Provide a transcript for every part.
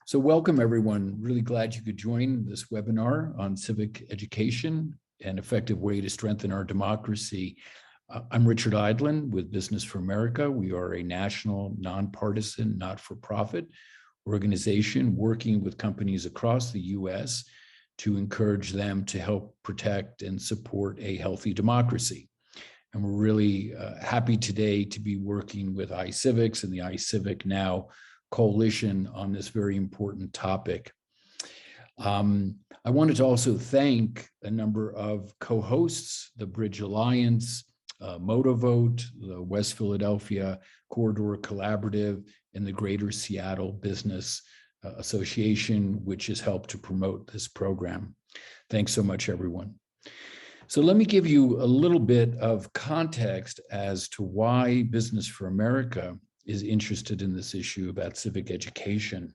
So welcome everyone. Really glad you could join this webinar on civic education, an effective way to strengthen our democracy. I'm Richard Idlin with Business for America. We are a national, nonpartisan, not-for-profit organization working with companies across the US to encourage them to help protect and support a healthy democracy. And we're really happy today to be working with iCivics and the iCivic Now coalition on this very important topic. I wanted to also thank a number of co-hosts, the Bridge Alliance, Motovote, the West Philadelphia Corridor Collaborative, and the Greater Seattle Business Association, which has helped to promote this program. Thanks so much, everyone. So let me give you a little bit of context as to why Business for America is interested in this issue about civic education.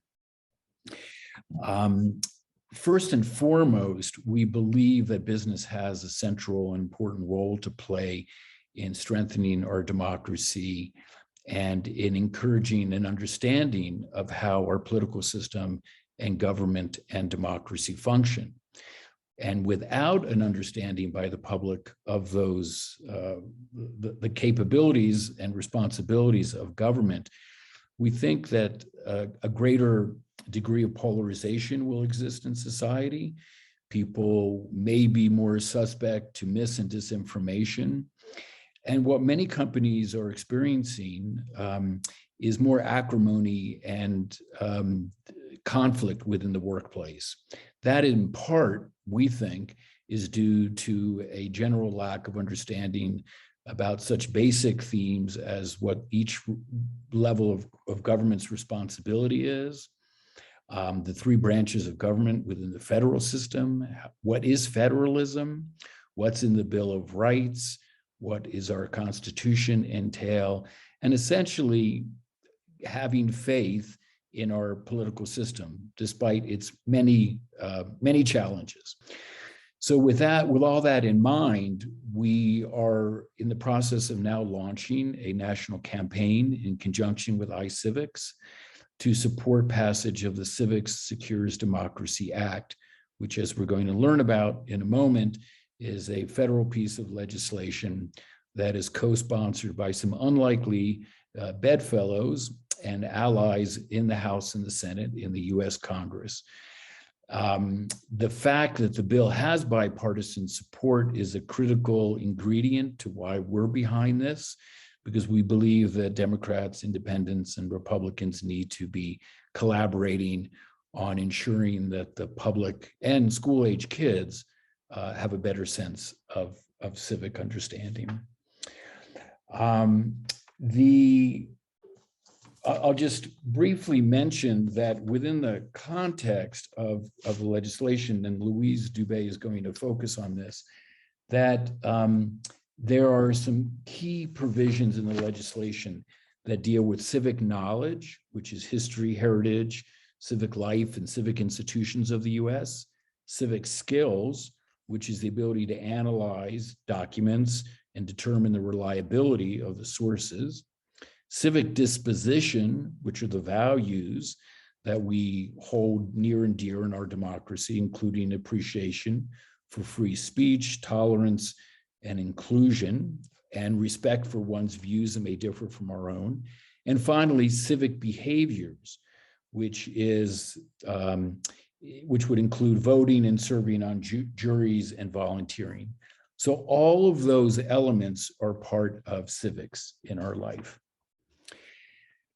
First and foremost, we believe that business has a central and important role to play in strengthening our democracy and in encouraging an understanding of how our political system and government and democracy function. And without an understanding by the public of those, the capabilities and responsibilities of government, we think that a greater degree of polarization will exist in society. People may be more suspect to mis and disinformation. And what many companies are experiencing is more acrimony and conflict within the workplace. That in part, we think, is due to a general lack of understanding about such basic themes as what each level of government's responsibility is, the three branches of government within the federal system, what is federalism, what's in the Bill of Rights, what is our Constitution entail, and essentially having faith in our political system, despite its many challenges. So with all that in mind, we are in the process of now launching a national campaign in conjunction with iCivics to support passage of the Civics Secures Democracy Act, which, as we're going to learn about in a moment, is a federal piece of legislation that is co-sponsored by some unlikely bedfellows and allies in the House and the Senate in the US Congress. The fact that the bill has bipartisan support is a critical ingredient to why we're behind this, because we believe that Democrats, independents, and Republicans need to be collaborating on ensuring that the public and school-age kids have a better sense of civic understanding. I'll just briefly mention that within the context of the legislation, and Louise Dubé is going to focus on this, that there are some key provisions in the legislation that deal with civic knowledge, which is history, heritage, civic life, and civic institutions of the US, civic skills, which is the ability to analyze documents and determine the reliability of the sources, civic disposition, which are the values that we hold near and dear in our democracy, including appreciation for free speech, tolerance, and inclusion, and respect for one's views that may differ from our own. And finally, civic behaviors, which would include voting and serving on juries and volunteering. So all of those elements are part of civics in our life.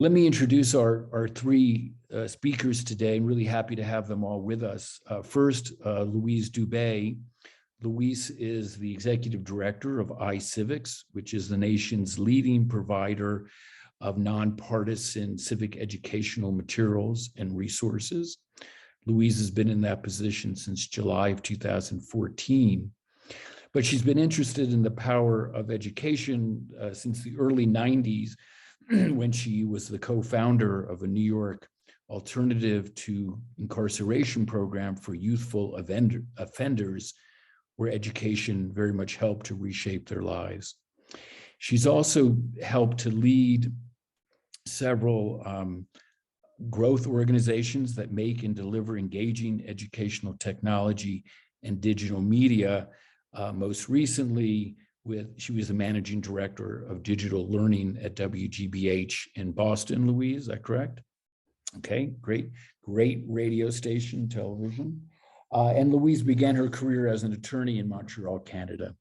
Let me introduce our three speakers today. I'm really happy to have them all with us. First, Louise Dubé. Louise is the executive director of iCivics, which is the nation's leading provider of nonpartisan civic educational materials and resources. Louise has been in that position since July of 2014, but she's been interested in the power of education since the early 90s, when she was the co-founder of a New York alternative to incarceration program for youthful offenders, where education very much helped to reshape their lives. She's also helped to lead several growth organizations that make and deliver engaging educational technology and digital media. Most recently, she was the managing director of digital learning at WGBH in Boston, Louise, is that correct? Okay, great radio station, television. And Louise began her career as an attorney in Montreal, Canada.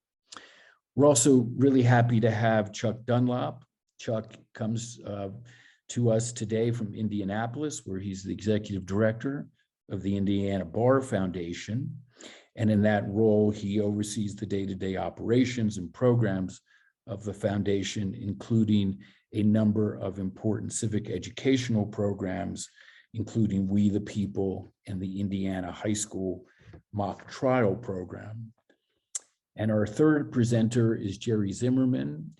We're also really happy to have Chuck Dunlop. Chuck comes to us today from Indianapolis, where he's the executive director of the Indiana Bar Foundation. And in that role, he oversees the day-to-day operations and programs of the foundation, including a number of important civic educational programs, including We the People and the Indiana High School mock trial program. And our third presenter is Jerry Zimmerman.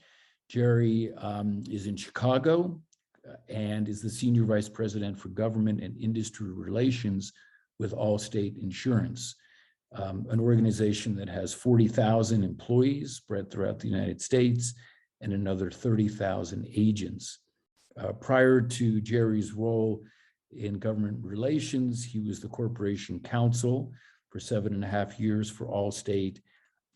Jerry is in Chicago and is the Senior Vice President for Government and Industry Relations with Allstate Insurance, an organization that has 40,000 employees spread throughout the United States and another 30,000 agents. Prior to Jerry's role in government relations, he was the corporation counsel for 7.5 years for Allstate,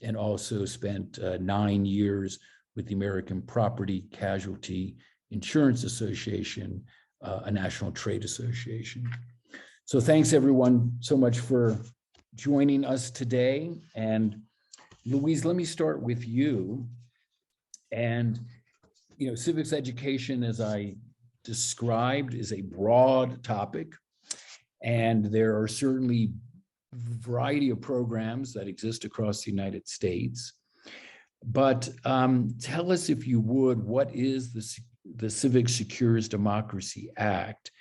and also spent 9 years with the American Property Casualty Insurance Association, a national trade association. So thanks everyone so much for joining us today. And Louise, let me start with you. And civics education, as I described, is a broad topic, and there are certainly a variety of programs that exist across the United States. But tell us, if you would, what is the Civics Secures Democracy Act?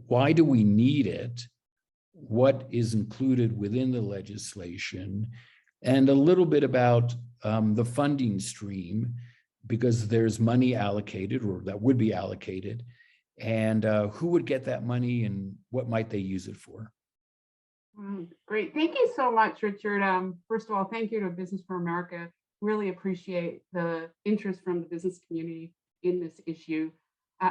Why do we need it? What is included within the legislation? And a little bit about the funding stream, because there's money allocated, or that would be allocated, and who would get that money and what might they use it for? Great. Thank you so much, Richard. First of all, thank you to Business for America. Really appreciate the interest from the business community in this issue.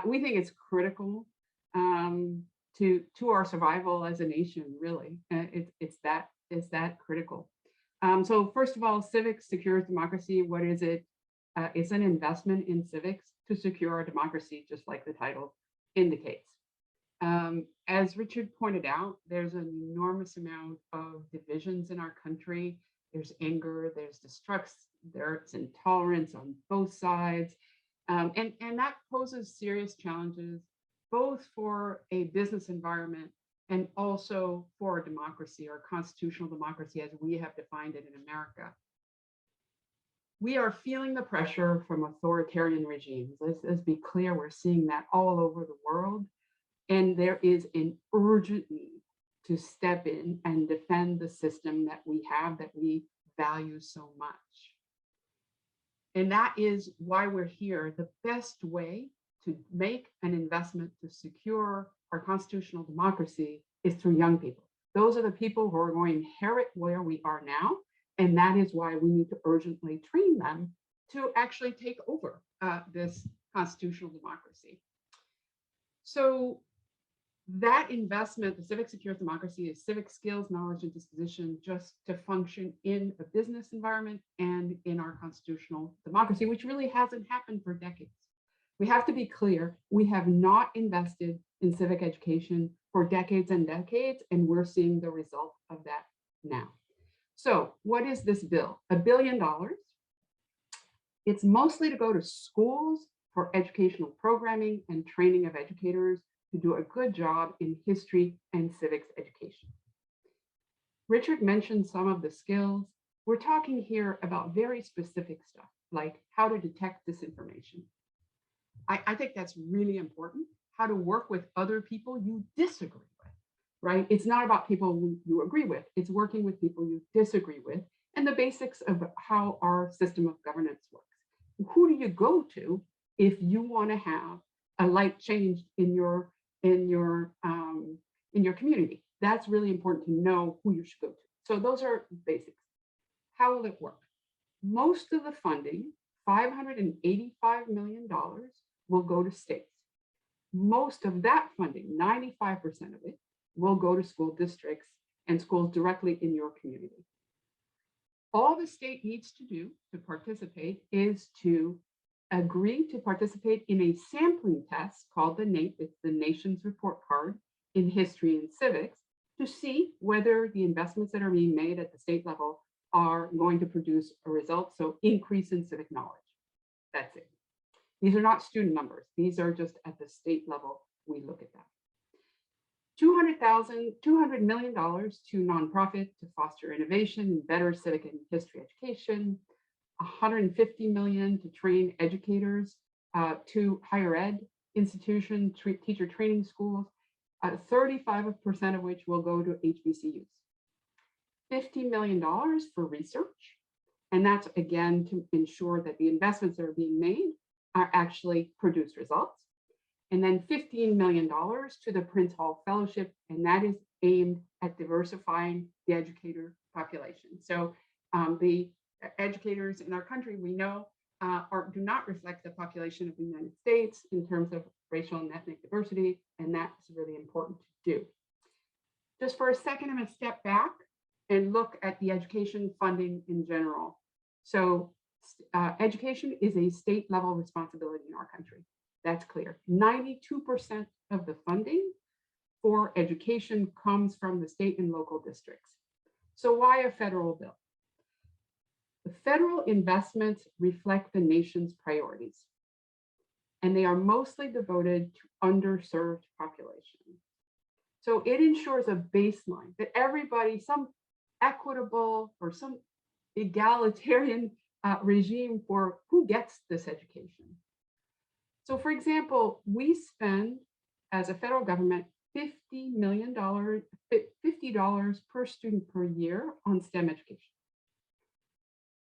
We think it's critical to our survival as a nation, really. It's that critical. So first of all, Civics Secures Democracy, what is it? It's an investment in civics to secure our democracy, just like the title indicates. As Richard pointed out, there's an enormous amount of divisions in our country. There's anger, there's distrust, there's intolerance on both sides. And that poses serious challenges, both for a business environment and also for a democracy, or constitutional democracy as we have defined it in America. We are feeling the pressure from authoritarian regimes. Let's be clear, we're seeing that all over the world. And there is an urgent need to step in and defend the system that we have, that we value so much. And that is why we're here. The best way to make an investment to secure our constitutional democracy is through young people. Those are the people who are going to inherit where we are now. And that is why we need to urgently train them to actually take over this constitutional democracy. So that investment, the Civic Secures Democracy, is civic skills, knowledge, and disposition just to function in a business environment and in our constitutional democracy, which really hasn't happened for decades. We have to be clear, we have not invested in civic education for decades and decades, and we're seeing the result of that now. So what is this bill? $1 billion. It's mostly to go to schools for educational programming and training of educators to do a good job in history and civics education. Richard mentioned some of the skills. We're talking here about very specific stuff, like how to detect disinformation. I think that's really important. How to work with other people you disagree with, right? It's not about people you agree with. It's working with people you disagree with, and the basics of how our system of governance works. Who do you go to if you want to have a light changed in your community? That's really important to know who you should go to. So those are basics. How will it work? Most of the funding, $585 million, will go to states. most of that funding, 95% of it, will go to school districts and schools directly in your community. All the state needs to do to participate is to agree to participate in a sampling test called the NAEP, it's the Nation's Report Card in History and Civics, to see whether the investments that are being made at the state level are going to produce a result, so increase in civic knowledge. That's it. These are not student numbers. These are just at the state level, we look at that. $200 million to nonprofit to foster innovation and better civic and history education, $150 million to train educators to higher ed institutions, teacher training schools, 35% of which will go to HBCUs. $50 million for research, and that's again to ensure that the investments that are being made are actually produce results. And then $15 million to the Prince Hall Fellowship, and that is aimed at diversifying the educator population. So the educators in our country, we know, do not reflect the population of the United States in terms of racial and ethnic diversity, and that's really important to do. Just for a second, I'm going to step back and look at the education funding in general. So education is a state level responsibility in our country. That's clear. 92% of the funding for education comes from the state and local districts. So why a federal bill? The federal investments reflect the nation's priorities, and they are mostly devoted to underserved populations. So it ensures a baseline that everybody, some equitable or some egalitarian regime for who gets this education. So for example, we spend as a federal government $50 million, $50 per student per year on STEM education.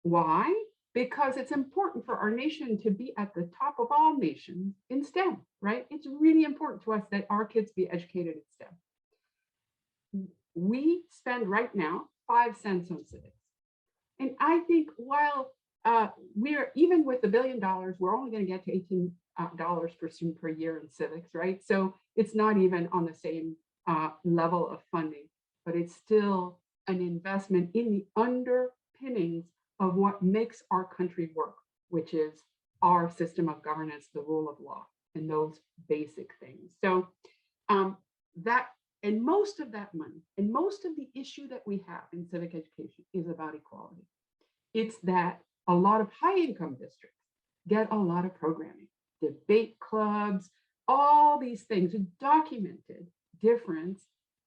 Why? Because it's important for our nation to be at the top of all nations in STEM, right? It's really important to us that our kids be educated in STEM. We spend right now 5 cents on civics. And I think while we're, even with the $1 billion, we're only going to get to $18 per student per year in civics, right? So it's not even on the same level of funding, but it's still an investment in the underpinnings of what makes our country work, which is our system of governance, the rule of law, and those basic things. So and most of that money and most of the issue that we have in civic education is about equality. It's that a lot of high income districts get a lot of programming, debate clubs, all these things, a documented difference.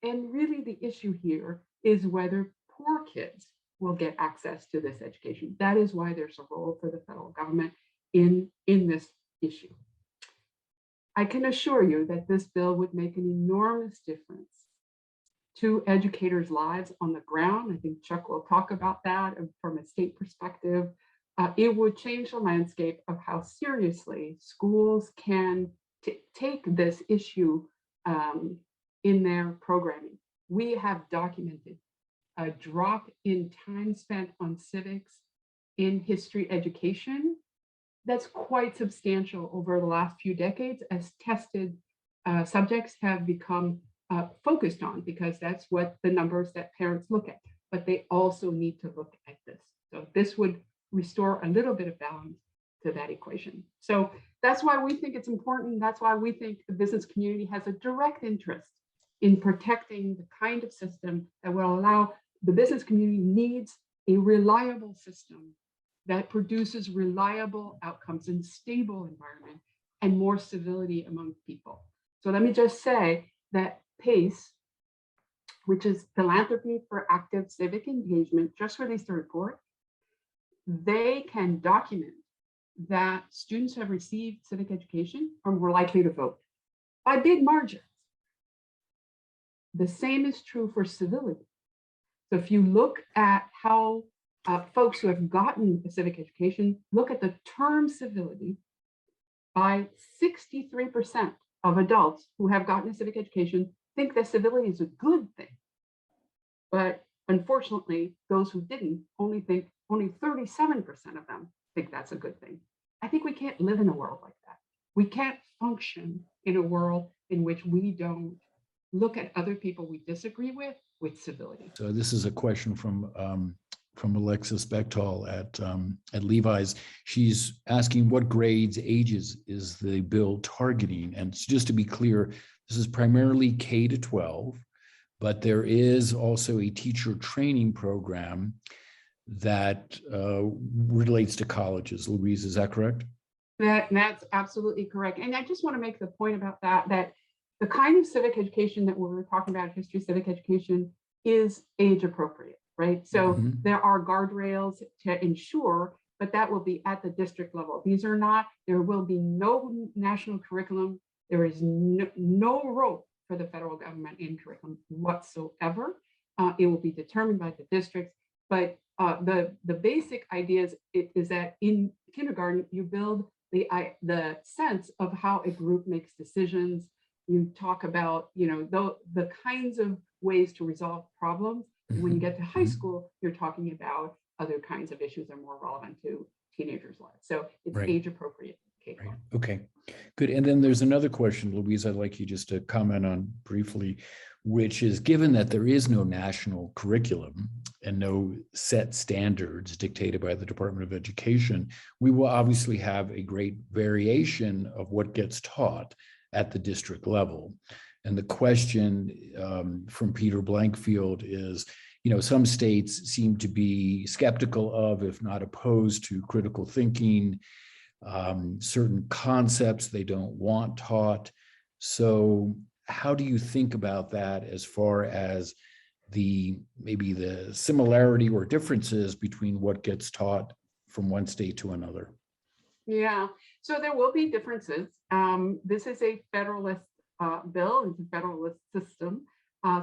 And really the issue here is whether poor kids will get access to this education. That is why there's a role for the federal government in this issue. I can assure you that this bill would make an enormous difference to educators' lives on the ground. I think Chuck will talk about that from a state perspective. It would change the landscape of how seriously schools can take this issue in their programming. We have documented a drop in time spent on civics in history education that's quite substantial over the last few decades as tested subjects have become focused on, because that's what the numbers that parents look at, but they also need to look at this. So this would restore a little bit of balance to that equation. So that's why we think it's important. That's why we think the business community has a direct interest in protecting the kind of system that will allow the business community needs a reliable system that produces reliable outcomes in stable environment and more civility among people. So let me just say that PACE, which is Philanthropy for Active Civic Engagement, just released a report. They can document that students who have received civic education are more likely to vote by big margins. The same is true for civility. So if you look at how folks who have gotten a civic education, look at the term civility, by 63% of adults who have gotten a civic education think that civility is a good thing. But unfortunately, those who didn't only 37% of them think that's a good thing. I think we can't live in a world like that. We can't function in a world in which we don't look at other people we disagree with civility. So this is a question from Alexis Bechtal at Levi's. She's asking what grades, ages is the bill targeting? And just to be clear, this is primarily K to 12, but there is also a teacher training program that relates to colleges. Louise, is that correct? That's absolutely correct. And I just want to make the point about that the kind of civic education that we're talking about, history civic education, is age appropriate, right? So there are guardrails to ensure, but that will be at the district level. These are not, there will be no national curriculum. There is no role for the federal government in curriculum whatsoever. It will be determined by the districts, but the basic idea is that in kindergarten, you build the sense of how a group makes decisions. You talk about, the kinds of ways to resolve problems. And when you get to high school, you're talking about other kinds of issues that are more relevant to teenagers' lives. So it's age appropriate. Right. Okay, good. And then there's another question, Louise, I'd like you just to comment on briefly, which is, given that there is no national curriculum and no set standards dictated by the Department of Education, we will obviously have a great variation of what gets taught at the district level. And the question from Peter Blankfield is, some states seem to be skeptical of, if not opposed to, critical thinking, certain concepts they don't want taught. So how do you think about that as far as maybe the similarity or differences between what gets taught from one state to another? Yeah, so there will be differences. This is a federalist bill, it's a federalist system.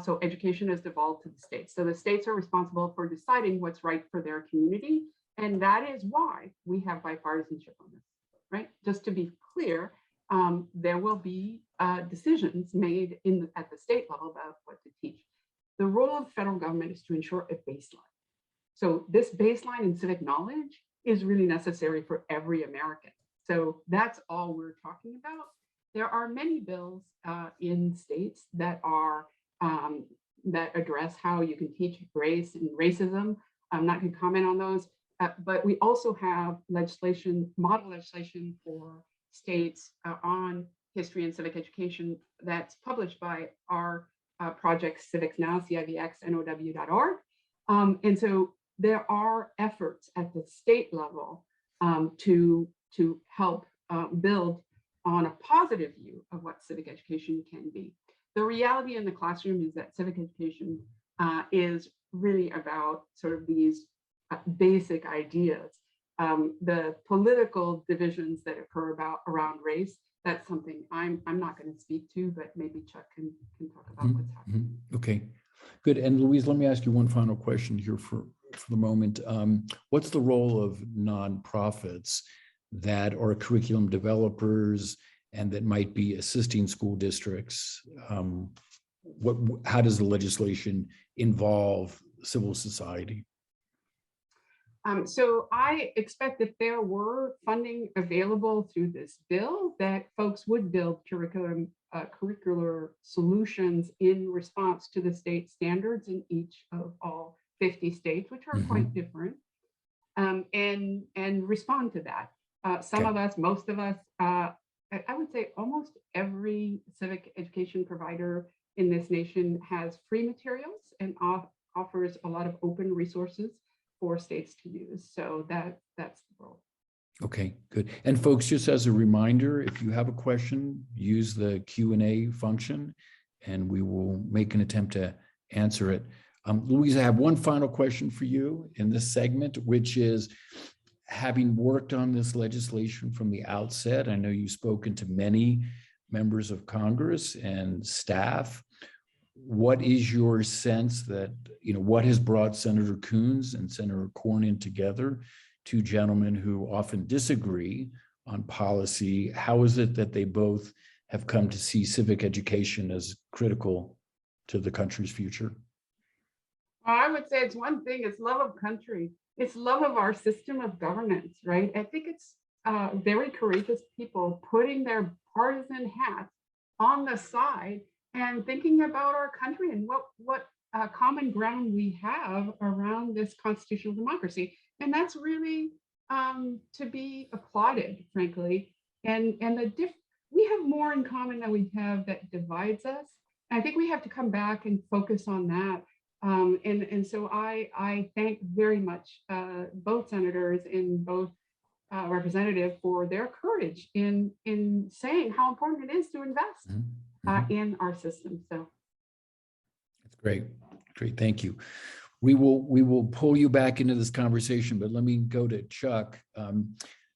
So education is devolved to the states. So the states are responsible for deciding what's right for their community. And that is why we have bipartisanship on this, right? Just to be clear, there will be decisions made at the state level about what to teach. The role of the federal government is to ensure a baseline. So this baseline in civic knowledge is really necessary for every American. So that's all we're talking about. There are many bills in states that are that address how you can teach race and racism. I'm not going to comment on those, but we also have legislation, model legislation for states on history and civic education that's published by our project Civics Now, CIVXNOW.org. And so there are efforts at the state level to help build on a positive view of what civic education can be. The reality in the classroom is that civic education is really about sort of these basic ideas. The political divisions that occur around race, that's something I'm not going to speak to, but maybe Chuck can talk about what's happening. Okay, good. And Louise, let me ask you one final question here for the moment. What's the role of nonprofits that are curriculum developers and that might be assisting school districts? How does the legislation involve civil society? So I expect if there were funding available through this bill, that folks would build curricular solutions in response to the state standards in each of all 50 states, which are quite different, and respond to that. Some of us, most of us, I would say almost every civic education provider in this nation has free materials and offers a lot of open resources for states to use. So that's the role. Okay, good. And folks, just as a reminder, if you have a question, use the Q&A function and we will make an attempt to answer it. Louise, I have one final question for you in this segment, which is, having worked on this legislation from the outset, I know you've spoken to many members of Congress and staff. What is your sense that, what has brought Senator Coons and Senator Cornyn together, two gentlemen who often disagree on policy? How is it that they both have come to see civic education as critical to the country's future? Well, I would say it's one thing, it's love of country. It's love of our system of governance, right? I think it's very courageous people putting their partisan hats on the side and thinking about our country and what common ground we have around this constitutional democracy. And that's really to be applauded, frankly. And we have more in common than we have that divides us. I think we have to come back and focus on that. And so I thank very much both senators and both representative for their courage in saying how important it is to invest in our system. So that's great. Thank you. We will pull you back into this conversation, but let me go to Chuck.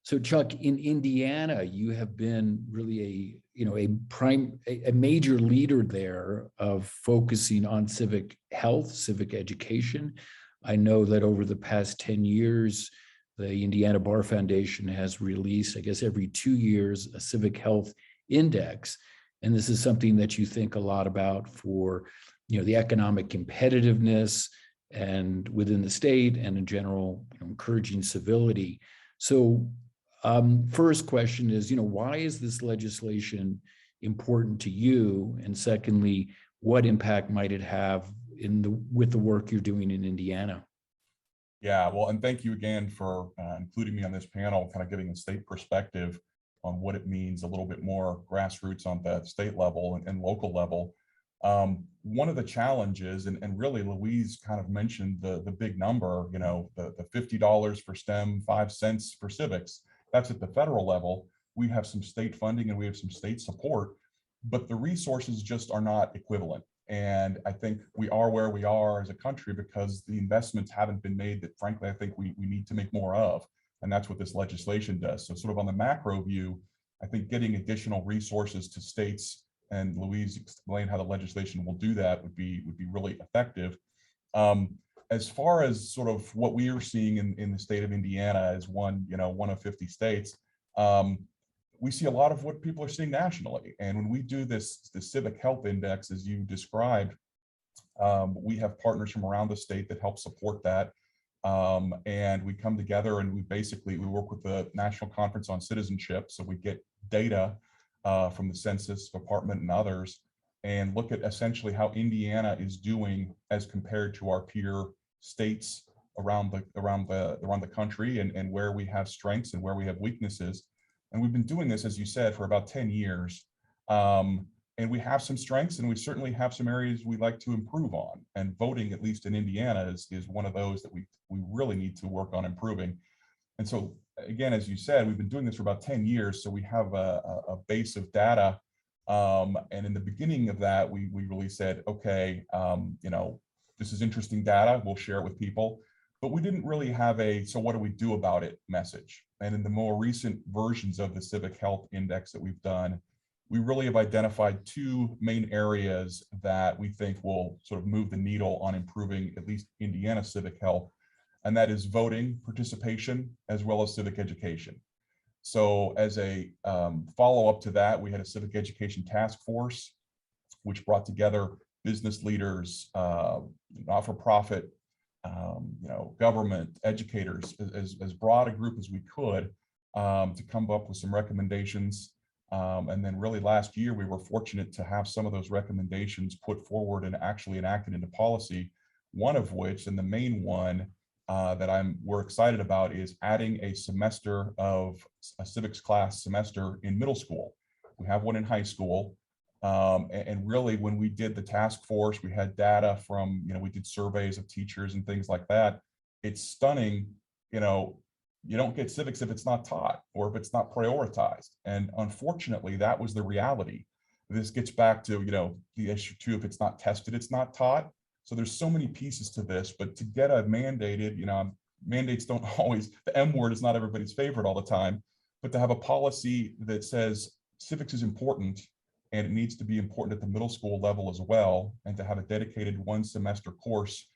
So Chuck, in Indiana, you have been really a major leader there of focusing on civic health, civic education. I know that over the past 10 years, the Indiana Bar Foundation has released, I guess, every 2 years, a civic health index. And this is something that you think a lot about for, the economic competitiveness and within the state and in general, encouraging civility. So first question is, why is this legislation important to you? And secondly, what impact might it have with the work you're doing in Indiana? Yeah, well, and thank you again for including me on this panel, kind of giving a state perspective on what it means a little bit more grassroots on the state level and local level. One of the challenges, and really Louise kind of mentioned the big number, the $50 for STEM, 5 cents for civics, that's at the federal level. We have some state funding and we have some state support, but the resources just are not equivalent. And I think we are where we are as a country because the investments haven't been made that, frankly, I think we need to make more of. And that's what this legislation does. So sort of on the macro view, I think getting additional resources to states, and Louise explained how the legislation will do that, would be really effective. As far as sort of what we are seeing in the state of Indiana as one of 50 states, we see a lot of what people are seeing nationally. And when we do the Civic Health Index, as you described, we have partners from around the state that help support that. And we come together and we work with the National Conference on Citizenship. So we get data from the Census Department and others, and look at essentially how Indiana is doing as compared to our peer states around the country, and where we have strengths and where we have weaknesses. And we've been doing this, as you said, for about 10 years. And we have some strengths, and we certainly have some areas we'd like to improve on. And voting, at least in Indiana, is one of those that we really need to work on improving. And so, again, as you said, we've been doing this for about 10 years, so we have a base of data. And in the beginning of that, we really said, okay, this is interesting data, we'll share it with people. But we didn't really have so what do we do about it message. And in the more recent versions of the Civic Health Index that we've done, we really have identified 2 main areas that we think will sort of move the needle on improving at least Indiana civic health. And that is voting participation as well as civic education. So as a follow-up to that, we had a civic education task force, which brought together business leaders, not-for-profit, government, educators, as broad a group as we could, to come up with some recommendations. And then really last year, we were fortunate to have some of those recommendations put forward and actually enacted into policy, one of which, and the main one that we're excited about, is adding a semester of a civics class semester in middle school. We have one in high school. And really, when we did the task force, we had data from, we did surveys of teachers and things like that. It's stunning, you don't get civics if it's not taught or if it's not prioritized. And unfortunately, that was the reality. This gets back to, the issue too, if it's not tested, it's not taught. So there's so many pieces to this, but to get a mandated, mandates don't always, the M word is not everybody's favorite all the time, but to have a policy that says civics is important, and it needs to be important at the middle school level as well, and to have a dedicated 1 semester course,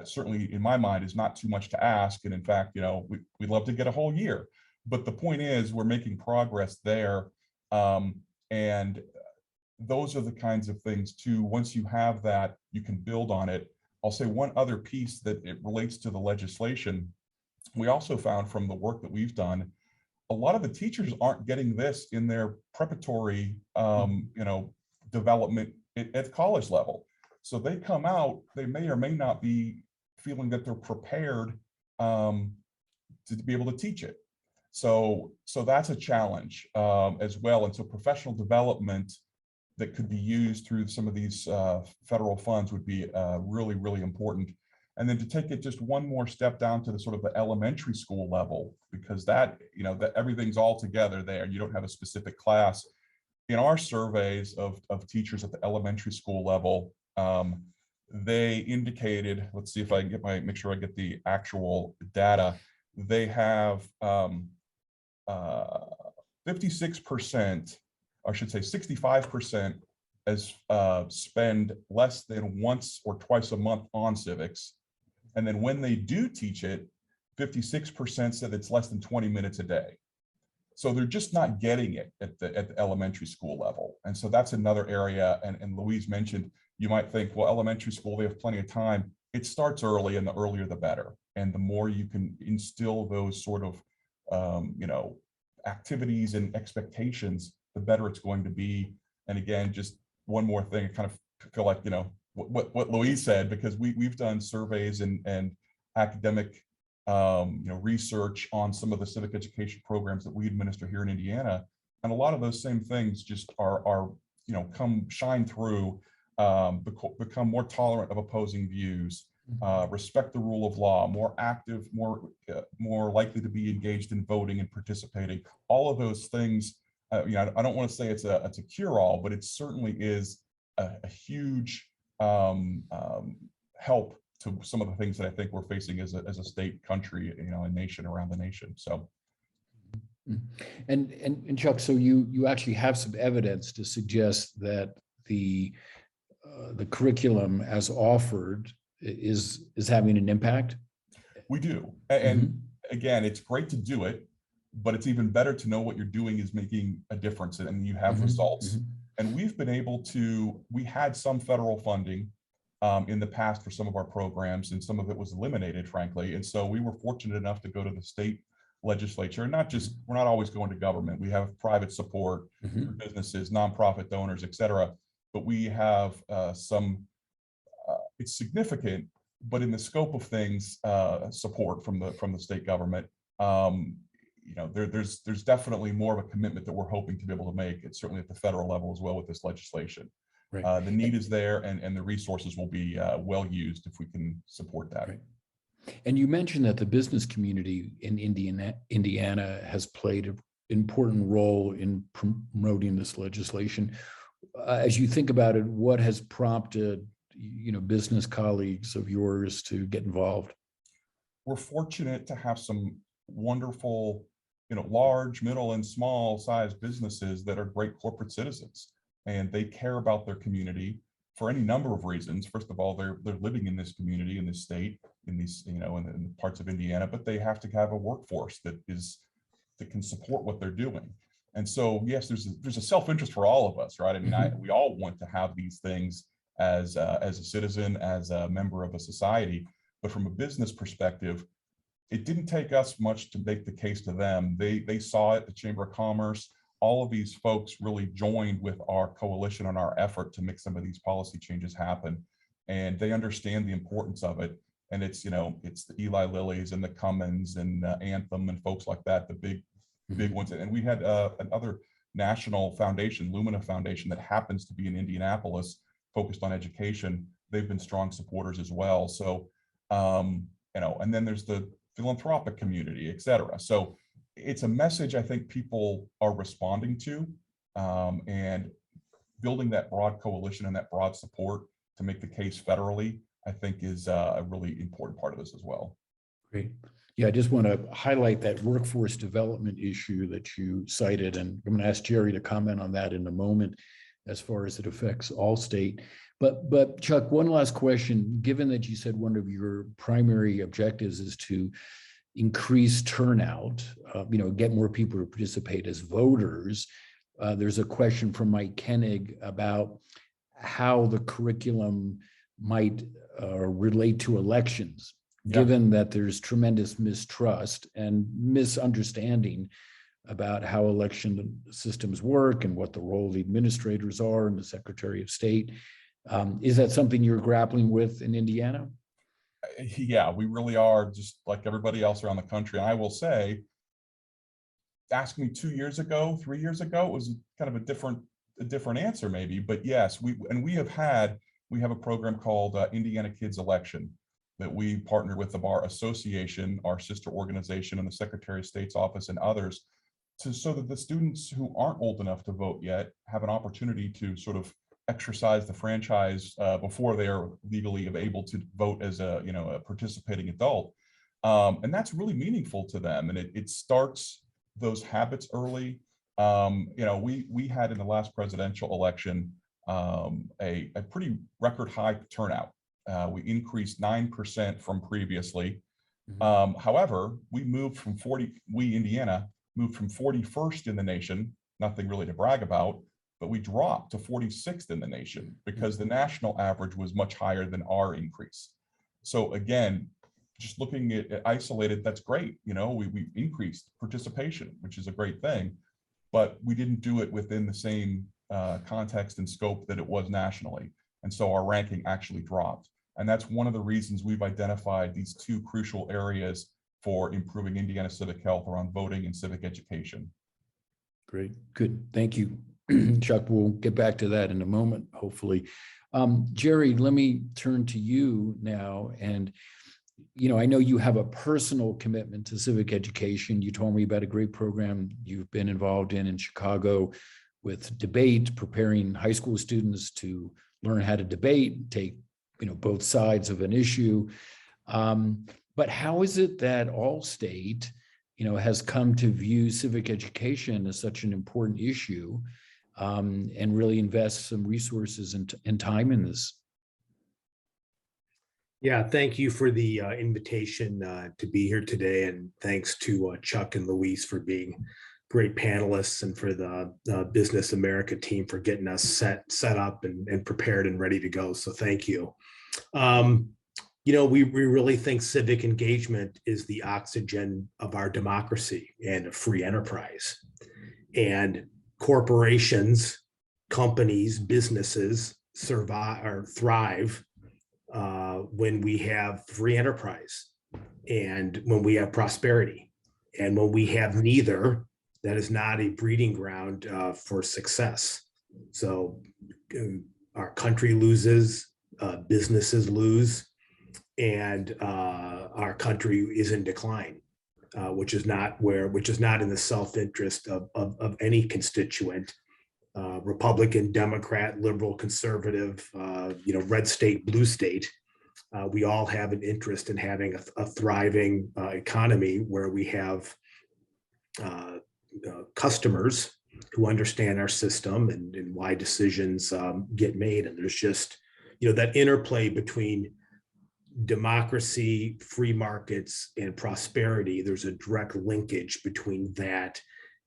certainly in my mind is not too much to ask. And in fact, we'd love to get a whole year, but the point is we're making progress there. And those are the kinds of things too. Once you have that, you can build on it. I'll say one other piece that it relates to the legislation. We also found from the work that we've done, a lot of the teachers aren't getting this in their preparatory, development at college level. So they come out, they may or may not be feeling that they're prepared to be able to teach it. So that's a challenge as well. And so professional development that could be used through some of these federal funds would be really, really important. And then to take it just one more step down to the sort of the elementary school level, because that everything's all together there. You don't have a specific class. In our surveys of teachers at the elementary school level, they indicated, let's see if I can make sure I get the actual data. They have 56%, I should say 65% as spend less than once or twice a month on civics. And then when they do teach it, 56% said it's less than 20 minutes a day. So they're just not getting it at the elementary school level. And so that's another area. And Louise mentioned, you might think, well, elementary school, they have plenty of time. It starts early, and the earlier the better. And the more you can instill those sort of, activities and expectations, the better it's going to be. And again, just one more thing, I kind of feel like, what Louise said, because we've done surveys and academic research on some of the civic education programs that we administer here in Indiana, and a lot of those same things just are shine through, become more tolerant of opposing views, respect the rule of law, more active, more likely to be engaged in voting and participating. All of those things. I don't want to say it's a cure-all, but it certainly is a huge help to some of the things that I think we're facing as a state, country, a nation, around the nation. So, and Chuck, so you actually have some evidence to suggest that the curriculum as offered is having an impact? We do, and again, it's great to do it, but it's even better to know what you're doing is making a difference and you have results. And we've been able to, we had some federal funding in the past for some of our programs, and some of it was eliminated, frankly. And so we were fortunate enough to go to the state legislature, and we're not always going to government. We have private support for businesses, nonprofit donors, et cetera. But we have it's significant, but in the scope of things, support from the state government. There's definitely more of a commitment that we're hoping to be able to make. It's certainly at the federal level as well with this legislation. Right. The need is there, and the resources will be well used if we can support that. Right. And you mentioned that the business community in Indiana has played an important role in promoting this legislation. As you think about it, what has prompted business colleagues of yours to get involved? We're fortunate to have some wonderful, large, middle, and small size businesses that are great corporate citizens, and they care about their community for any number of reasons. First of all, they're living in this community, in this state, in these, in parts of Indiana, but they have to have a workforce that can support what they're doing. And so, yes, there's a self-interest for all of us, right? I mean, we all want to have these things as a citizen, as a member of a society, but from a business perspective, it didn't take us much to make the case to them. They saw it, the Chamber of Commerce, all of these folks really joined with our coalition and our effort to make some of these policy changes happen. And they understand the importance of it. And it's the Eli Lillys and the Cummins and Anthem and folks like that, the big ones. And we had another national foundation, Lumina Foundation, that happens to be in Indianapolis, focused on education. They've been strong supporters as well. So, and then there's the philanthropic community, et cetera. So it's a message I think people are responding to, and building that broad coalition and that broad support to make the case federally, I think is a really important part of this as well. Great. Yeah, I just want to highlight that workforce development issue that you cited, and I'm going to ask Jerry to comment on that in a moment as far as it affects Allstate. But Chuck, one last question. Given that you said one of your primary objectives is to increase turnout, get more people to participate as voters, there's a question from Mike Koenig about how the curriculum might relate to elections, given that there's tremendous mistrust and misunderstanding about how election systems work and what the role of the administrators are and the Secretary of State. Is that something you're grappling with in Indiana? Yeah, we really are, just like everybody else around the country. And I will say, ask me 2 years ago, 3 years ago, it was kind of a different answer maybe, but yes, we have a program called Indiana Kids Election that we partner with the Bar Association, our sister organization, and the Secretary of State's office and others, so that the students who aren't old enough to vote yet have an opportunity to sort of exercise the franchise before they are legally able to vote as a participating adult, and that's really meaningful to them, and it starts those habits early. We had in the last presidential election a pretty record high turnout. We increased 9% from previously. However, Indiana moved from 41st in the nation, nothing really to brag about, but we dropped to 46th in the nation because the national average was much higher than our increase. So again, just looking at isolated, that's great. We increased participation, which is a great thing, but we didn't do it within the same context and scope that it was nationally. And so our ranking actually dropped. And that's one of the reasons we've identified these two crucial areas for improving Indiana civic health around voting and civic education. Great, good, thank you, Chuck. We'll get back to that in a moment, hopefully. Jerry, let me turn to you now. And I know you have a personal commitment to civic education. You told me about a great program you've been involved in Chicago with debate, preparing high school students to learn how to debate, take both sides of an issue. But how is it that Allstate, has come to view civic education as such an important issue, and really invest some resources and time in this? Yeah, thank you for the invitation to be here today, and thanks to Chuck and Louise for being great panelists, and for the Business America team for getting us set up and prepared and ready to go. So thank you. We really think civic engagement is the oxygen of our democracy and a free enterprise. And corporations, companies, businesses survive or thrive when we have free enterprise and when we have prosperity. And when we have neither, that is not a breeding ground for success. So our country loses, businesses lose, and our country is in decline, which is not in the self-interest of any constituent, Republican, Democrat, liberal, conservative, red state, blue state. We all have an interest in having a thriving economy where we have customers who understand our system and why decisions get made. And there's just, that interplay between democracy, free markets, and prosperity. There's a direct linkage between that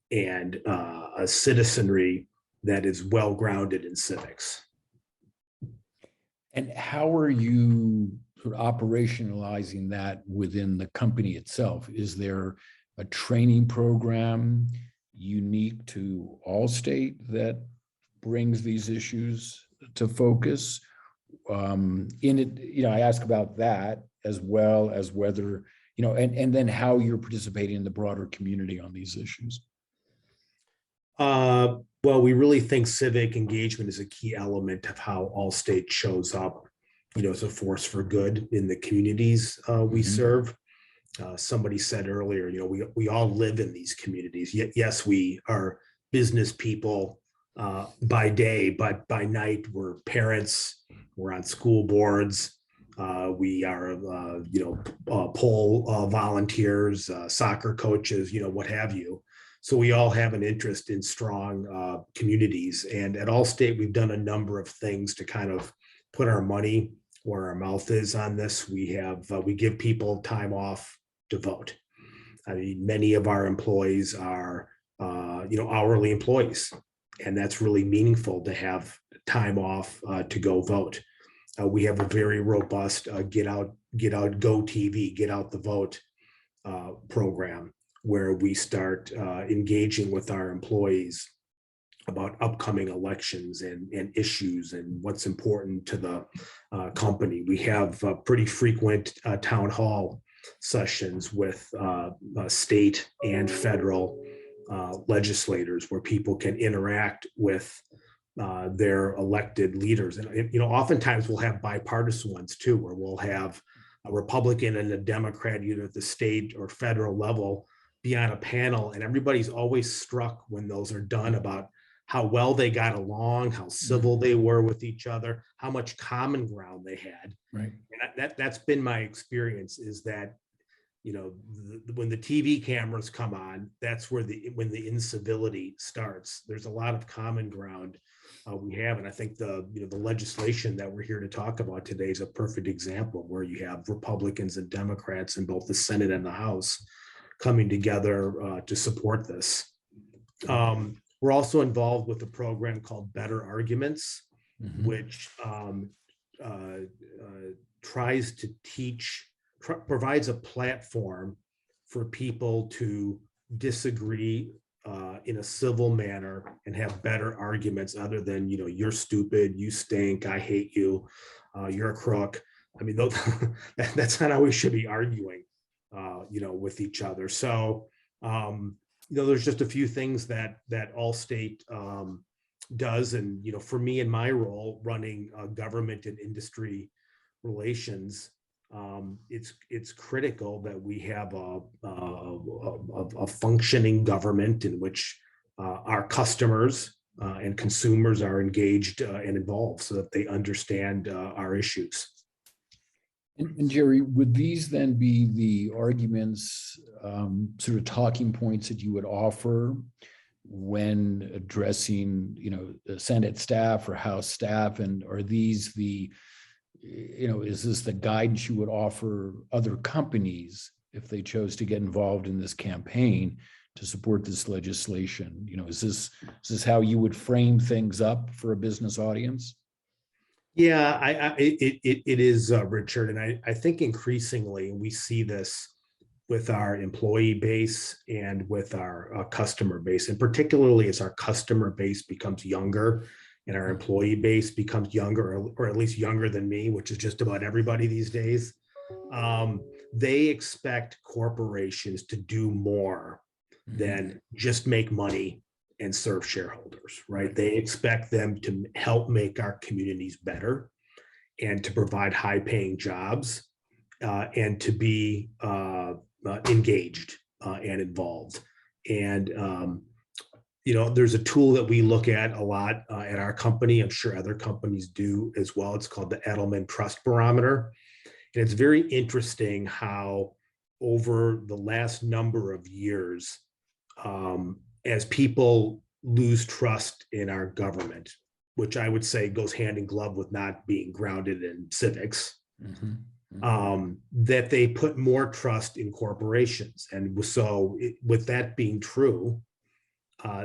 and a citizenry that is well grounded in civics. And how are you sort of operationalizing that within the company itself? Is there a training program unique to Allstate that brings these issues to focus? I ask about that as well as whether, and then how you're participating in the broader community on these issues. Well, we really think civic engagement is a key element of how Allstate shows up, as a force for good in the communities we serve. Somebody said earlier, we all live in these communities. Yes, we are business people by day, but by night we're parents, we're on school boards, we are, poll volunteers, soccer coaches, what have you. So we all have an interest in strong communities. And at Allstate, we've done a number of things to kind of put our money where our mouth is on this. We give people time off to vote. I mean, many of our employees are, hourly employees, and that's really meaningful to have time off to go vote. We have a very robust Get Out, Go TV, Get Out the Vote program. where we start engaging with our employees about upcoming elections and issues and what's important to the company. We have pretty frequent town hall sessions with state and federal legislators where people can interact with their elected leaders. And, oftentimes we'll have bipartisan ones too, where we'll have a Republican and a Democrat, either at the state or federal level, be on a panel. And everybody's always struck when those are done about how well they got along, how civil they were with each other, how much common ground they had. Right. And that's been my experience, is that, when the TV cameras come on, that's where when the incivility starts. There's a lot of common ground we have. And I think the legislation that we're here to talk about today is a perfect example where you have Republicans and Democrats in both the Senate and the House coming together to support this. We're also involved with a program called Better Arguments, which tries to provides a platform for people to disagree in a civil manner and have better arguments other than, you're stupid, you stink, I hate you, you're a crook. I mean, that's not how we should be arguing, with each other. So, there's just a few things that Allstate does. And, for me in my role running government and industry relations, it's critical that we have a functioning government in which our customers and consumers are engaged and involved so that they understand our issues. And Jerry, would these then be the arguments, sort of talking points that you would offer when addressing, the Senate staff or House staff? And are these is this the guidance you would offer other companies if they chose to get involved in this campaign to support this legislation? Is this how you would frame things up for a business audience? Yeah, it is, Richard. And I think increasingly we see this with our employee base and with our customer base, and particularly as our customer base becomes younger and our employee base becomes younger, or at least younger than me, which is just about everybody these days. They expect corporations to do more than just make money and serve shareholders, right? They expect them to help make our communities better and to provide high-paying jobs and to be engaged and involved. And there's a tool that we look at a lot at our company. I'm sure other companies do as well. It's called the Edelman Trust Barometer. And it's very interesting how over the last number of years, as people lose trust in our government, which I would say goes hand in glove with not being grounded in civics, that they put more trust in corporations. And so with that being true,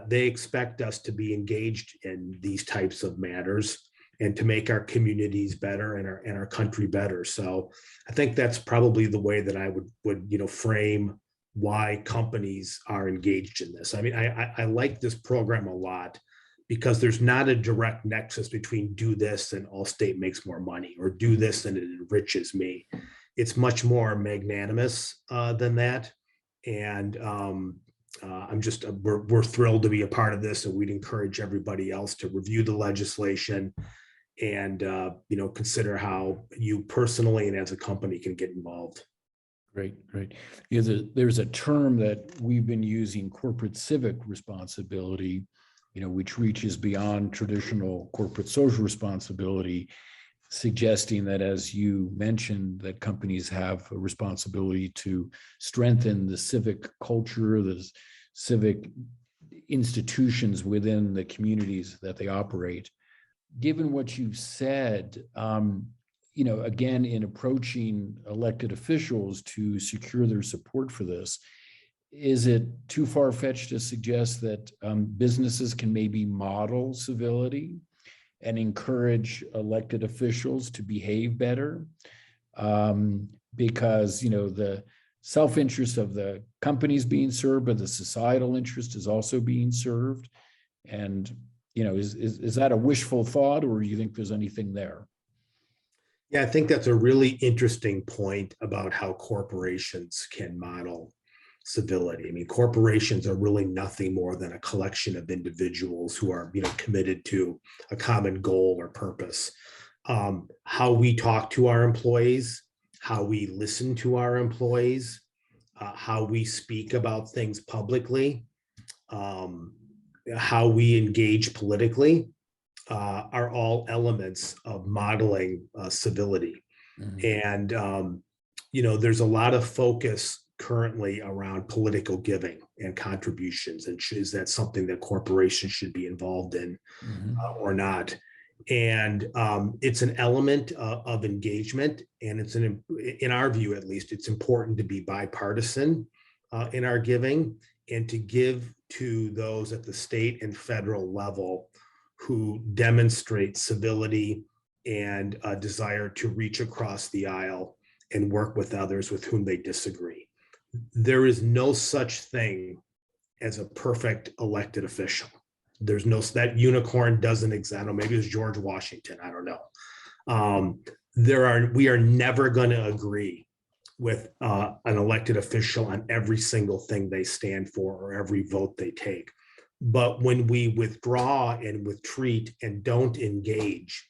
they expect us to be engaged in these types of matters and to make our communities better and our country better. So I think that's probably the way that I would frame why companies are engaged in this. I mean, I like this program a lot because there's not a direct nexus between do this and Allstate makes more money, or do this and it enriches me. It's much more magnanimous than that. And we're thrilled to be a part of this, and we'd encourage everybody else to review the legislation and consider how you personally and as a company can get involved. Great. There's a term that we've been using, corporate civic responsibility, which reaches beyond traditional corporate social responsibility, suggesting that, as you mentioned, that companies have a responsibility to strengthen the civic culture, the civic institutions within the communities that they operate. Given what you've said, again, in approaching elected officials to secure their support for this, is it too far-fetched to suggest that businesses can maybe model civility and encourage elected officials to behave better? Because, the self-interest of the companies being served, but the societal interest is also being served. And, is that a wishful thought, or do you think there's anything there? Yeah, I think that's a really interesting point about how corporations can model civility. I mean, corporations are really nothing more than a collection of individuals who are, committed to a common goal or purpose. How we talk to our employees, how we listen to our employees, how we speak about things publicly, how we engage politically, are all elements of modeling civility. And, there's a lot of focus currently around political giving and contributions, and is that something that corporations should be involved in or not? And it's an element of engagement, and in our view, at least, it's important to be bipartisan in our giving, and to give to those at the state and federal level who demonstrate civility and a desire to reach across the aisle and work with others with whom they disagree. There is no such thing as a perfect elected official. That unicorn doesn't exist. Maybe it's George Washington, I don't know. We are never going to agree with an elected official on every single thing they stand for or every vote they take. But when we withdraw and retreat and don't engage,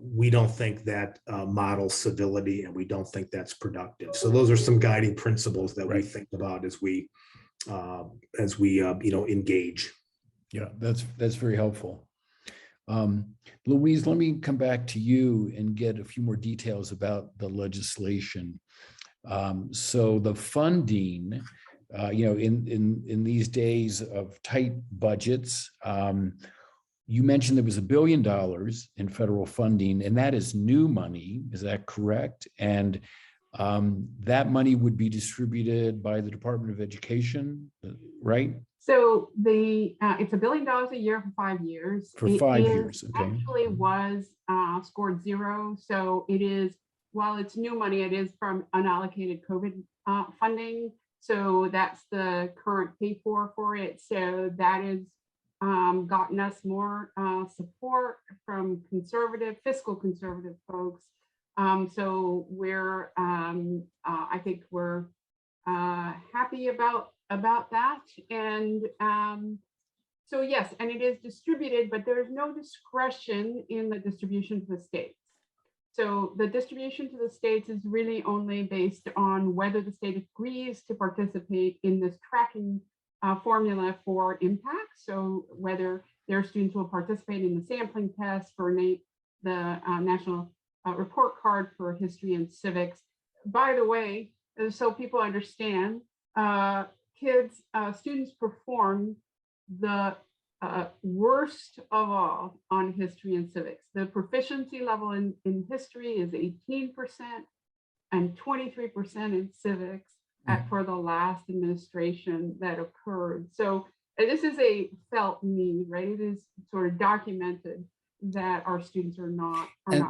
we don't think that models civility, and we don't think that's productive. So those are some guiding principles that we think about as we engage. Yeah, that's very helpful. Louise, let me come back to you and get a few more details about the legislation. So the funding, in these days of tight budgets, you mentioned there was $1 billion in federal funding, and that is new money. Is that correct? And that money would be distributed by the Department of Education, right? So it's $1 billion a year for 5 years. For 5 years, okay. Actually was scored zero. So it is, while it's new money, it is from unallocated COVID funding. So that's the current pay for it. So that has gotten us more support from fiscal conservative folks. So we're, I think we're happy about that. And so yes, and it is distributed, but there is no discretion in the distribution to the states. So the distribution to the states is really only based on whether the state agrees to participate in this tracking formula for impact. So whether their students will participate in the sampling test for the national report card for history and civics. By the way, so people understand, students perform the worst of all on history and civics. The proficiency level in history is 18% and 23% in civics for the last administration that occurred. So this is a felt need, right? It is sort of documented that our students are not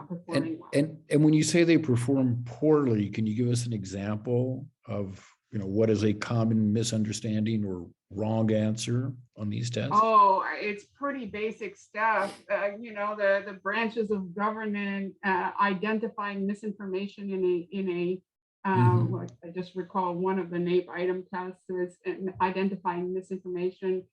performing well. And when you say they perform poorly, can you give us an example of what is a common misunderstanding or wrong answer on these tests? Oh, it's pretty basic stuff. The branches of government identifying misinformation in a I just recall one of the NAEP item tests is identifying misinformation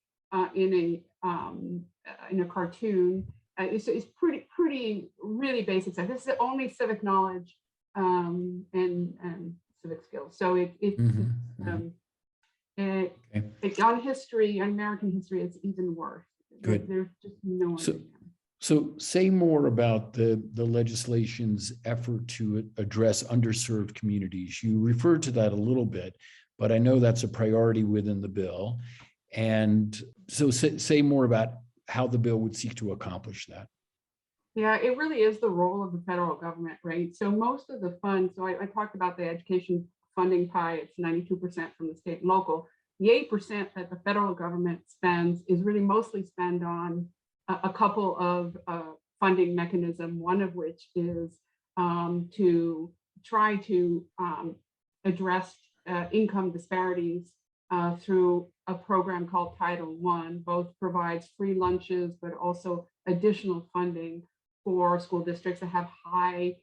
in a cartoon. It's pretty really basic stuff. This is only civic knowledge and civic skills. So on history, on American history, it's even worse. Good. There's just no other. So say more about the legislation's effort to address underserved communities. You referred to that a little bit, but I know that's a priority within the bill. And so say more about how the bill would seek to accomplish that. Yeah, it really is the role of the federal government, right? So most of the funds, so I talked about the education funding pie, it's 92% from the state and local. The 8% that the federal government spends is really mostly spent on a couple of funding mechanism, one of which is to try to addressed income disparities through a program called Title I. Both provides free lunches, but also additional funding for school districts that have high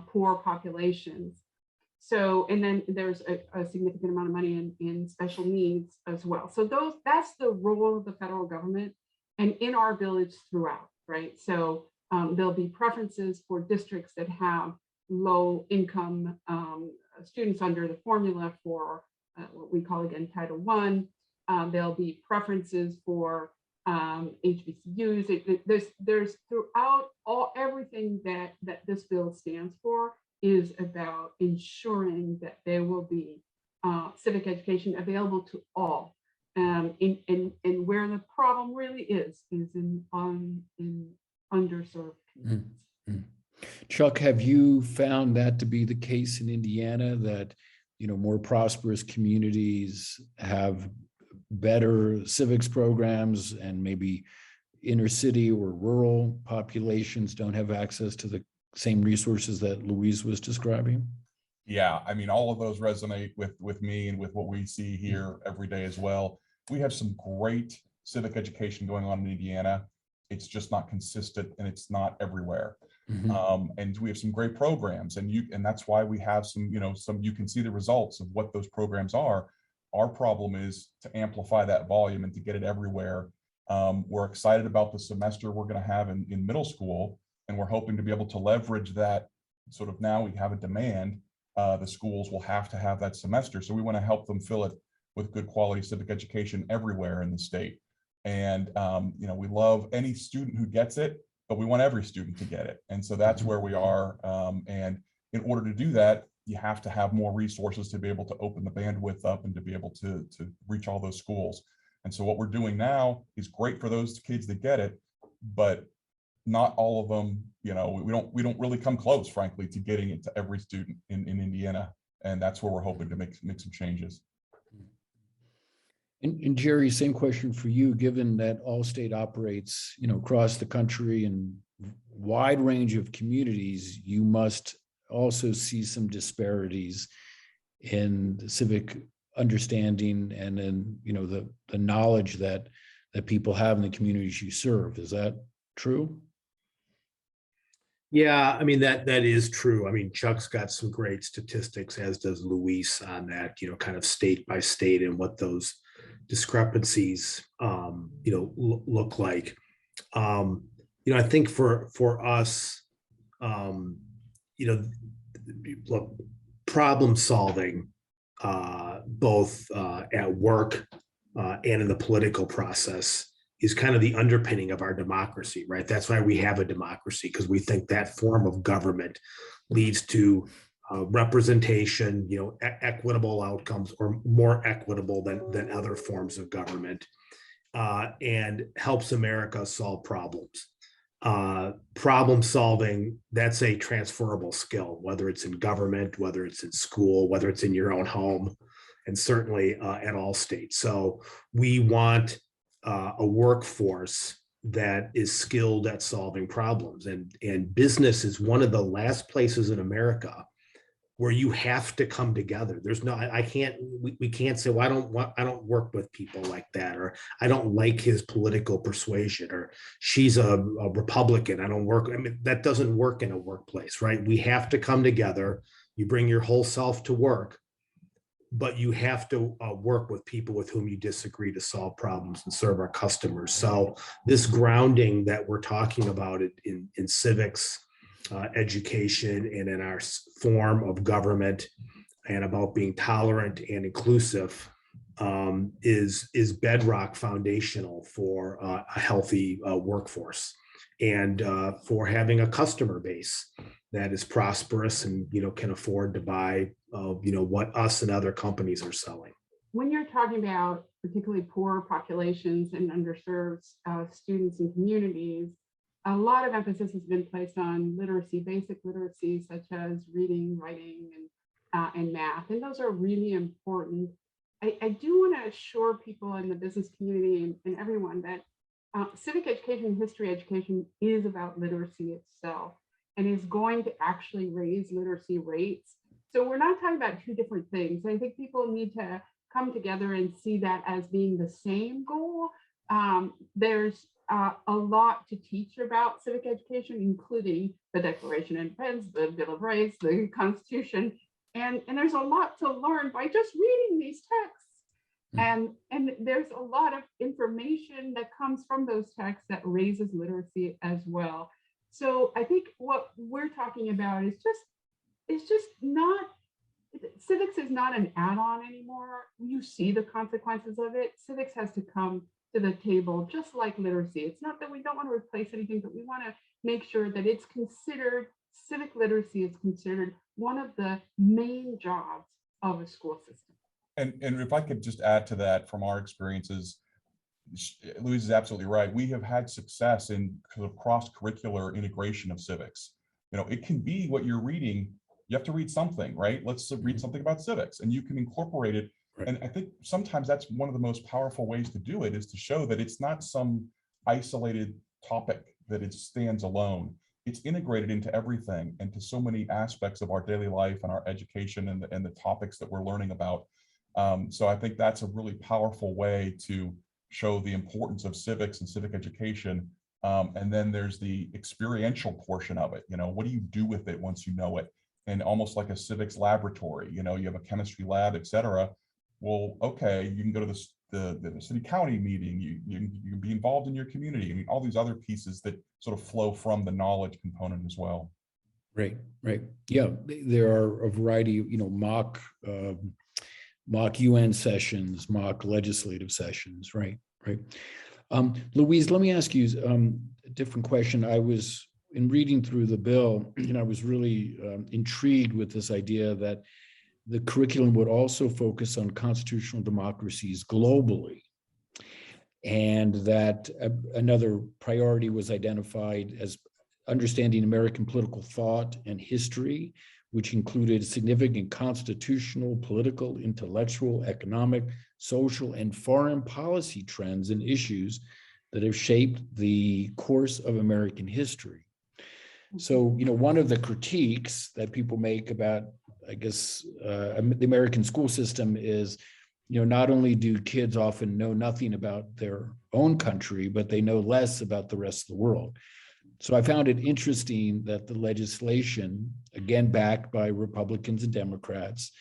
poor populations. So, and then there's a significant amount of money in special needs as well. So that's the role of the federal government and in our village throughout, right? So there'll be preferences for districts that have low income students under the formula for what we call, again, Title I. There'll be preferences for HBCUs. There's throughout everything that this bill stands for is about ensuring that there will be civic education available to all. And where the problem really is in underserved communities. Mm-hmm. Chuck, have you found that to be the case in Indiana, that more prosperous communities have better civics programs and maybe inner city or rural populations don't have access to the same resources that Louise was describing? Yeah, I mean, all of those resonate with me and with what we see here every day as well. We have some great civic education going on in Indiana. It's just not consistent and it's not everywhere. Mm-hmm. And we have some great programs, and that's why we have some you can see the results of what those programs are. Our problem is to amplify that volume and to get it everywhere. We're excited about the semester we're going to have in middle school, and we're hoping to be able to leverage that. Sort of now we have a demand. The schools will have to have that semester, so we want to help them fill it with good quality civic education everywhere in the state. And we love any student who gets it, but we want every student to get it. And so that's where we are. And in order to do that, you have to have more resources to be able to open the bandwidth up and to be able to reach all those schools. And so what we're doing now is great for those kids that get it, but not all of them, we don't really come close, frankly, to getting it to every student in Indiana. And that's where we're hoping to make some changes. And Jerry, same question for you, given that Allstate operates, across the country and wide range of communities, you must also see some disparities in the civic understanding and in, the knowledge that people have in the communities you serve. Is that true? Yeah, I mean, that is true. I mean, Chuck's got some great statistics, as does Louise, on that, kind of state by state and what those discrepancies, look like. I think for us, look, problem solving, both at work and in the political process, is kind of the underpinning of our democracy, right? That's why we have a democracy, because we think that form of government leads to representation, equitable outcomes, or more equitable than other forms of government, and helps America solve problems. Problem solving, that's a transferable skill, whether it's in government, whether it's in school, whether it's in your own home, and certainly at Allstate. So we want a workforce that is skilled at solving problems, and business is one of the last places in America where you have to come together. There's no, we can't say, well, I don't work with people like that, or I don't like his political persuasion, or she's a Republican, I don't work. I mean, that doesn't work in a workplace, right? We have to come together. You bring your whole self to work, but you have to work with people with whom you disagree to solve problems and serve our customers. So this grounding that we're talking about in civics, education, and in our form of government, and about being tolerant and inclusive, is bedrock foundational for a healthy workforce, and for having a customer base that is prosperous and can afford to buy what us and other companies are selling. When you're talking about particularly poor populations and underserved students and communities, a lot of emphasis has been placed on literacy, basic literacy, such as reading, writing, and math. And those are really important. I do want to assure people in the business community and everyone that civic education and history education is about literacy itself, and is going to actually raise literacy rates So we're not talking about two different things. I think people need to come together and see that as being the same goal. There's a lot to teach about civic education, including the Declaration of Independence, the Bill of Rights, the Constitution, and there's a lot to learn by just reading these texts. And there's a lot of information that comes from those texts that raises literacy as well. So I think what we're talking about is just not, civics is not an add-on anymore. You see the consequences of it. Civics has to come to the table, just like literacy. It's not that we don't want to replace anything, but we want to make sure that it's considered, civic literacy is considered one of the main jobs of a school system. And if I could just add to that from our experiences, Louise is absolutely right. We have had success in cross-curricular integration of civics. You know, it can be what you're reading. You have to read something, right? Let's read something about civics, and you can incorporate it. Right. And I think sometimes that's one of the most powerful ways to do it, is to show that it's not some isolated topic, that it stands alone. It's integrated into everything and to so many aspects of our daily life and our education and the topics that we're learning about. So I think that's a really powerful way to show the importance of civics and civic education. And then there's the experiential portion of it. You know, what do you do with it once you know it? And almost like a civics laboratory, you know, you have a chemistry lab, et cetera. Well, okay, you can go to the city county meeting, you can be involved in your community. I mean, all these other pieces that sort of flow from the knowledge component as well. Right. Yeah, there are a variety of, mock UN sessions, mock legislative sessions, right. Louise, let me ask you a different question. I was, in reading through the bill, I was really intrigued with this idea that the curriculum would also focus on constitutional democracies globally, and that another priority was identified as understanding American political thought and history, which included significant constitutional, political, intellectual, economic, social, and foreign policy trends and issues that have shaped the course of American history. So, one of the critiques that people make about, I guess, the American school system is, not only do kids often know nothing about their own country, but they know less about the rest of the world. So I found it interesting that the legislation, again backed by Republicans and Democrats,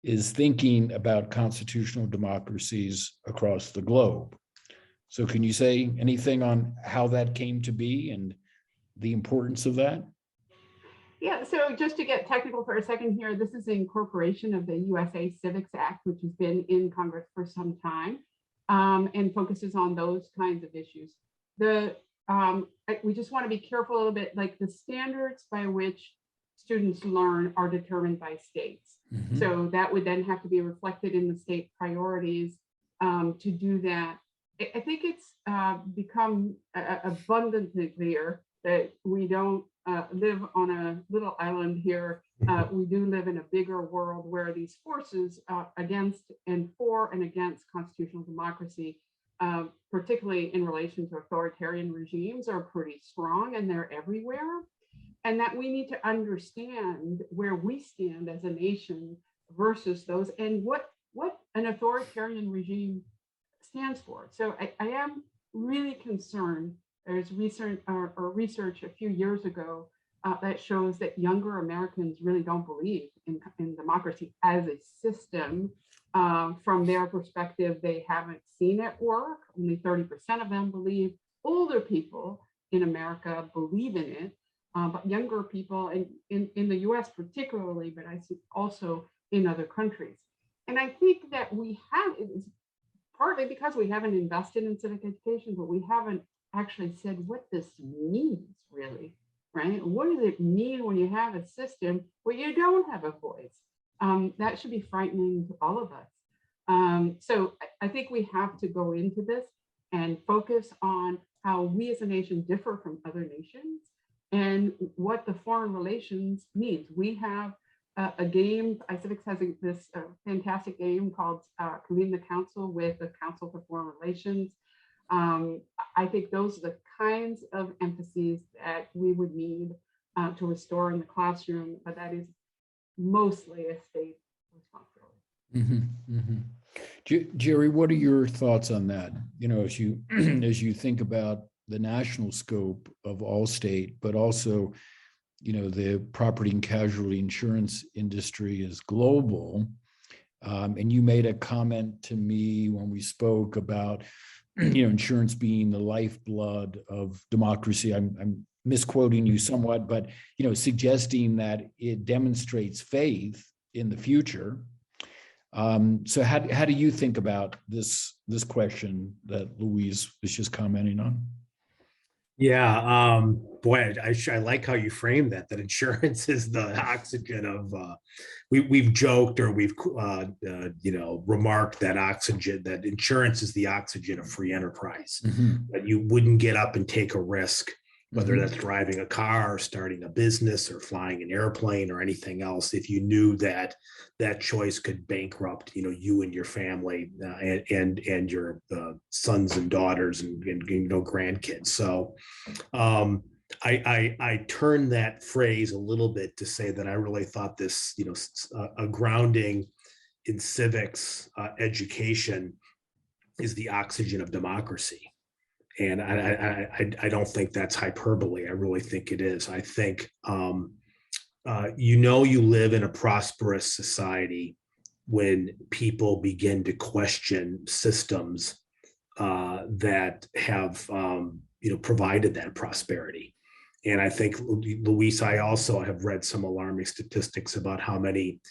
is thinking about constitutional democracies across the globe. So can you say anything on how that came to be and the importance of that? Yeah, so just to get technical for a second here, this is the incorporation of the USA Civics Act, which has been in Congress for some time, and focuses on those kinds of issues. We just want to be careful a little bit, like the standards by which students learn are determined by states. Mm-hmm. So that would then have to be reflected in the state priorities to do that. I think it's become abundantly clear that we don't live on a little island here. We do live in a bigger world where these forces against and for and against constitutional democracy, particularly in relation to authoritarian regimes, are pretty strong, and they're everywhere. And that we need to understand where we stand as a nation versus those, and what an authoritarian regime stands for. So I am really concerned. There's research a few years ago that shows that younger Americans really don't believe in democracy as a system. From their perspective, they haven't seen it work. Only 30% of them believe. Older people in America believe in it, but younger people in the US particularly, but I see also in other countries. And I think that we have, it's partly because we haven't invested in civic education, but we haven't actually said what this means really, right? What does it mean when you have a system where you don't have a voice? That should be frightening to all of us. So I think we have to go into this and focus on how we as a nation differ from other nations and what the foreign relations means. We have a game, iCivics has this fantastic game called Convene the Council with the Council for Foreign Relations. I think those are the kinds of emphases that we would need to restore in the classroom, but that is mostly a state responsibility. Mm-hmm, mm-hmm. Jerry, what are your thoughts on that? You know, as you as you think about the national scope of Allstate, but also, you know, the property and casualty insurance industry is global. And you made a comment to me when we spoke about, you know, insurance being the lifeblood of democracy. I'm misquoting you somewhat, but, you know, suggesting that it demonstrates faith in the future. So how do you think about this question that Louise was just commenting on? Yeah, boy, I like how you framed that insurance is the oxygen of, we've joked or we've, remarked that insurance is the oxygen of free enterprise. Mm-hmm. That you wouldn't get up and take a risk, whether Mm-hmm. that's driving a car or starting a business or flying an airplane or anything else, if you knew that that choice could bankrupt, you and your family, and your sons and daughters and grandkids. So I turned that phrase a little bit to say that I really thought this, a grounding in civics education is the oxygen of democracy. And I don't think that's hyperbole. I really think it is. I think, you live in a prosperous society when people begin to question systems that have, provided that prosperity. And I think, Louise, I also have read some alarming statistics about how many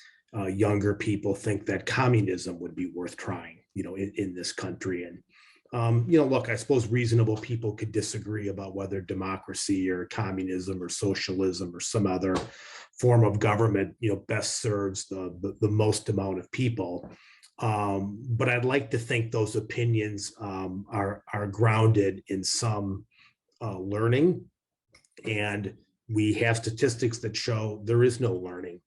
younger people think that communism would be worth trying, in this country. And look, I suppose reasonable people could disagree about whether democracy or communism or socialism or some other form of government, best serves the most amount of people. But I'd like to think those opinions are grounded in some learning. And we have statistics that show there is no learning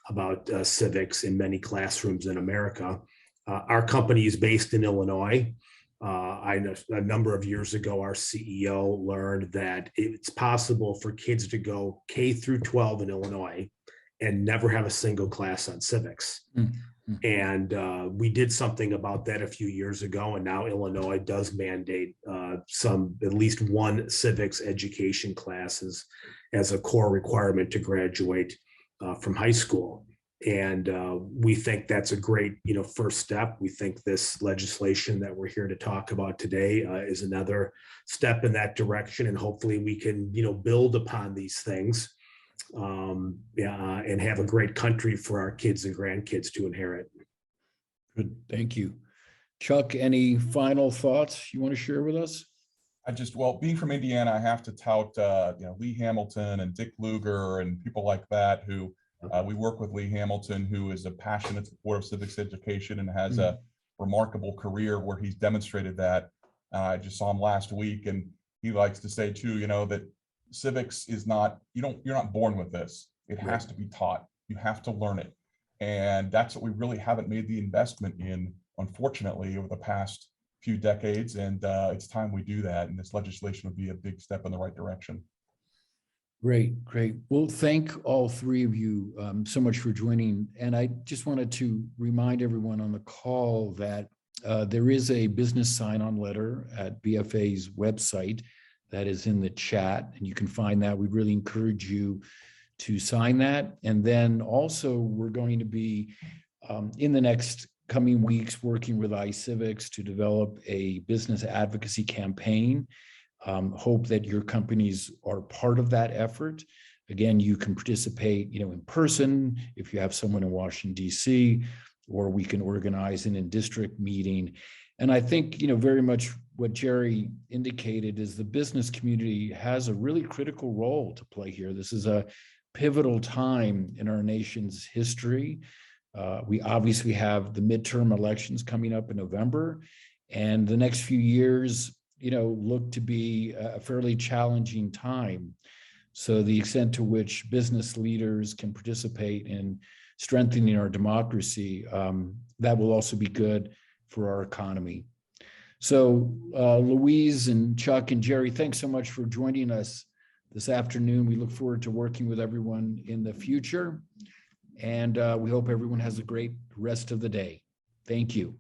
about civics in many classrooms in America. Our company is based in Illinois. I know a number of years ago, our CEO learned that it's possible for kids to go K through 12 in Illinois and never have a single class on civics. Mm-hmm. And we did something about that a few years ago. And now Illinois does mandate at least one civics education classes as a core requirement to graduate from high school. And we think that's a great, first step. We think this legislation that we're here to talk about today is another step in that direction. And hopefully we can, build upon these things and have a great country for our kids and grandkids to inherit. Good, thank you. Chuck, any final thoughts you want to share with us? Being from Indiana, I have to tout, Lee Hamilton and Dick Lugar and people like that who. We work with Lee Hamilton, who is a passionate supporter of civics education and has a remarkable career where he's demonstrated that. I just saw him last week, and he likes to say too, that civics is not, you're not born with this. It has to be taught. You have to learn it. And that's what we really haven't made the investment in, unfortunately, over the past few decades. And it's time we do that. And this legislation would be a big step in the right direction. Great, great. Well, thank all three of you so much for joining. And I just wanted to remind everyone on the call that there is a business sign-on letter at BFA's website that is in the chat, and you can find that. We really encourage you to sign that. And then also we're going to be in the next coming weeks working with iCivics to develop a business advocacy campaign. Hope that your companies are part of that effort. Again, you can participate, in person if you have someone in Washington, D.C., or we can organize an in-district meeting. And I think, very much what Jerry indicated is the business community has a really critical role to play here. This is a pivotal time in our nation's history. We obviously have the midterm elections coming up in November, and the next few years look to be a fairly challenging time. So the extent to which business leaders can participate in strengthening our democracy, that will also be good for our economy. So Louise and Chuck and Jerry, thanks so much for joining us this afternoon. We look forward to working with everyone in the future. And we hope everyone has a great rest of the day. Thank you.